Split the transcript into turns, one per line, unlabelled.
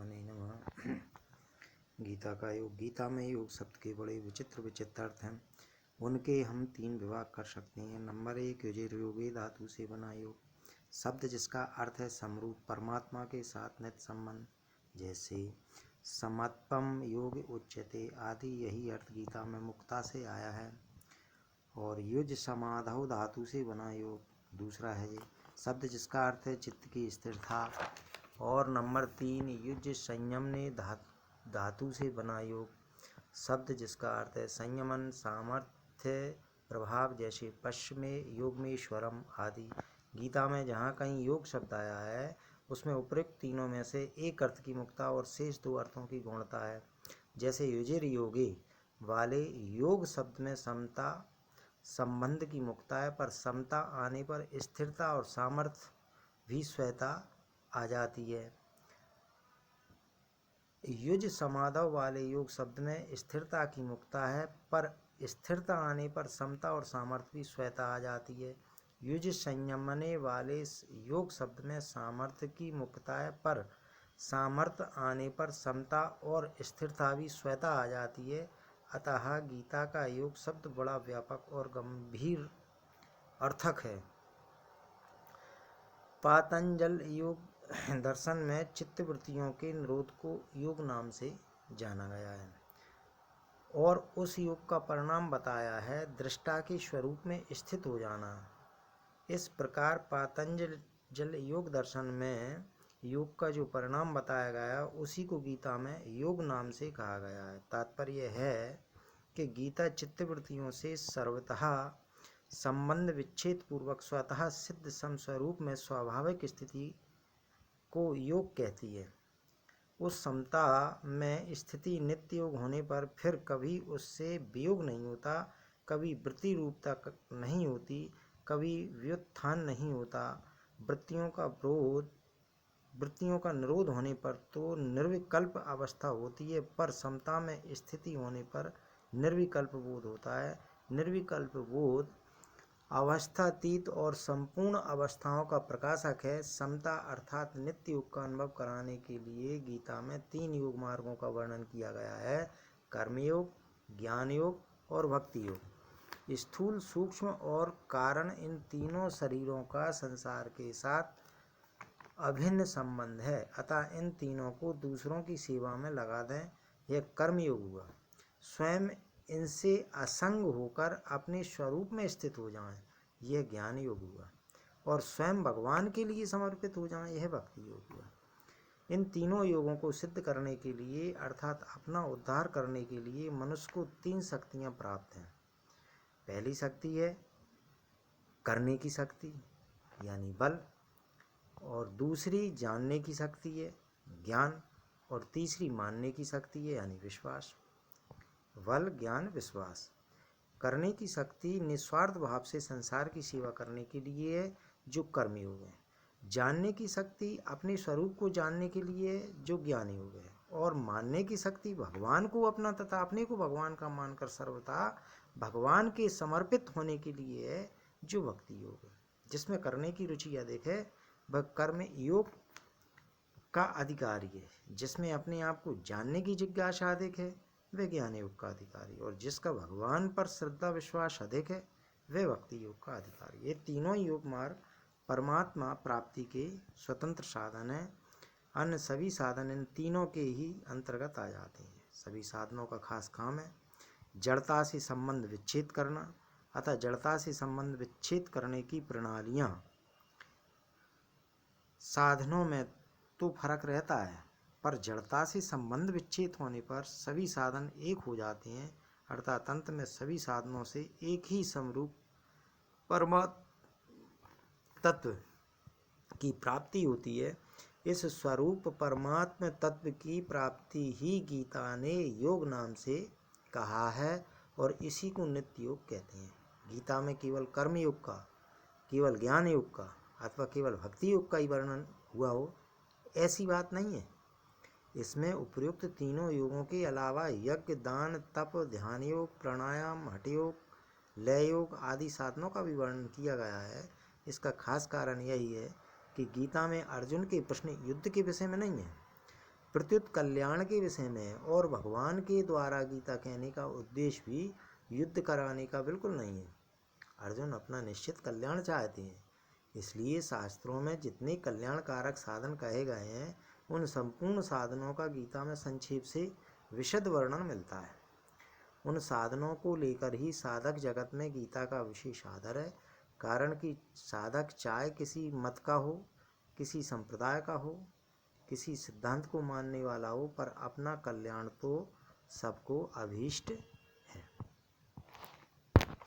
परमात्मने नमः। गीता का योग। गीता में योग शब्द के बड़े विचित्र विचित्र अर्थ हैं। उनके हम 3 विभाग कर सकते हैं। नंबर 1, युजिर्योगे धातु से बना योग, शब्द जिसका अर्थ है समरूप, परमात्मा के साथ नित्य संबंध, जैसे समत्पम योग उच्यते आदि। यही अर्थ गीता में मुक्ता से आया है। और युज समाधौ धातु से बना योग दूसरा है ये, शब्द जिसका अर्थ है चित्त की स्थिरता। और नंबर 3, युज संयम ने धातु से बना योग, शब्द जिसका अर्थ है संयमन, सामर्थ्य, प्रभाव, जैसे पश्चिम में योगमेश्वरम आदि। गीता में जहाँ कहीं योग शब्द आया है उसमें उपयुक्त तीनों में से एक अर्थ की मुक्ता और शेष 2 अर्थों की गौणता है। जैसे युजिर योगे वाले योग शब्द में समता संबंध की मुक्ता है, पर समता आने पर स्थिरता और सामर्थ्य भी स्वतः आ जाती है। युज समाधव वाले योग शब्द में स्थिरता की मुक्ता है, पर स्थिरता आने पर समता और सामर्थ्य भी स्वतः आ जाती है। युज संयमने वाले योग शब्द में सामर्थ्य की मुक्ता है, पर सामर्थ्य आने पर समता और स्थिरता भी स्वतः आ जाती है। अतः गीता का योग शब्द बड़ा व्यापक और गंभीर अर्थक है। पातंजल योग दर्शन में चित्तवृत्तियों के निरोध को योग नाम से जाना गया है और उस योग का परिणाम बताया है दृष्टा के स्वरूप में स्थित हो जाना। इस प्रकार पातंजल योग दर्शन में योग का जो परिणाम बताया गया उसी को गीता में योग नाम से कहा गया है। तात्पर्य है कि गीता चित्तवृत्तियों से सर्वतः संबंध विच्छेद पूर्वक स्वतः सिद्ध समस्वरूप में स्वाभाविक स्थिति को योग कहती है। उस समता में स्थिति नित्य योग होने पर फिर कभी उससे वियोग नहीं होता, कभी वृत्ति रूपता नहीं होती, कभी व्युत्थान नहीं होता। वृत्तियों का निरोध होने पर तो निर्विकल्प अवस्था होती है, पर समता में स्थिति होने पर निर्विकल्प बोध होता है। निर्विकल्प बोध अवस्थातीत और संपूर्ण अवस्थाओं का प्रकाशक है। समता अर्थात नित्य योग का अनुभव कराने के लिए गीता में 3 योग मार्गों का वर्णन किया गया है: कर्मयोग, ज्ञान योग और भक्ति योग। स्थूल, सूक्ष्म और कारण, इन तीनों शरीरों का संसार के साथ अभिन्न संबंध है, अतः इन तीनों को दूसरों की सेवा में लगा दें, यह कर्मयोग हुआ। स्वयं इनसे असंग होकर अपने स्वरूप में स्थित हो जाएं, यह ज्ञान योग हुआ। और स्वयं भगवान के लिए समर्पित हो जाएं, यह भक्ति योग हुआ। इन तीनों योगों को सिद्ध करने के लिए अर्थात अपना उद्धार करने के लिए मनुष्य को 3 शक्तियां प्राप्त हैं। पहली शक्ति है करने की शक्ति यानी बल, और दूसरी जानने की शक्ति है ज्ञान, और तीसरी मानने की शक्ति है यानी विश्वास। बल, ज्ञान, विश्वास। करने की शक्ति निस्वार्थ भाव से संसार की सेवा करने के लिए जो कर्मयोग है। जानने की शक्ति अपने स्वरूप को जानने के लिए जो ज्ञान योग है। और मानने की शक्ति भगवान को अपना तथा अपने को भगवान का मानकर सर्वथा भगवान के समर्पित होने के लिए जो भक्ति योग है। जिसमें करने की रुचि अधिक है वह कर्म योग का अधिकारी है। जिसमें अपने आप को जानने की जिज्ञासा अधिक है वह ज्ञान योग का अधिकारी, और जिसका भगवान पर श्रद्धा विश्वास अधिक है वह भक्ति योग का अधिकारी। ये तीनों योग मार्ग परमात्मा प्राप्ति के स्वतंत्र साधन हैं। अन्य सभी साधन इन तीनों के ही अंतर्गत आ जाते हैं। सभी साधनों का खास काम है जड़ता से संबंध विच्छेद करना। अतः जड़ता से संबंध विच्छेद करने की प्रणालियाँ साधनों में तो फर्क रहता है, पर जड़ता से संबंध विच्छेद होने पर सभी साधन एक हो जाते हैं, अर्थात अंत में सभी साधनों से एक ही समरूप परमात्म तत्व की प्राप्ति होती है। इस स्वरूप परमात्म तत्व की प्राप्ति ही गीता ने योग नाम से कहा है और इसी को नित्य योग कहते हैं। गीता में केवल कर्म योग का, केवल ज्ञान योग का अथवा केवल भक्ति योग का ही वर्णन हुआ हो ऐसी बात नहीं है। इसमें उपयुक्त तीनों योगों के अलावा यज्ञ, दान, तप, ध्यान योग, प्राणायाम, हठ योग, लय योग आदि साधनों का भी वर्णन किया गया है। इसका खास कारण यही है कि गीता में अर्जुन के प्रश्न युद्ध के विषय में नहीं है, प्रत्युत कल्याण के विषय में और भगवान के द्वारा गीता कहने का उद्देश्य भी युद्ध कराने का बिल्कुल नहीं है। अर्जुन अपना निश्चित कल्याण चाहते हैं, इसलिए शास्त्रों में जितने कल्याणकारक साधन कहे गए हैं उन संपूर्ण साधनों का गीता में संक्षेप से विशद वर्णन मिलता है। उन साधनों को लेकर ही साधक जगत में गीता का विशेष आदर है, कारण कि साधक चाहे किसी मत का हो, किसी संप्रदाय का हो, किसी सिद्धांत को मानने वाला हो, पर अपना कल्याण तो सबको अभीष्ट है।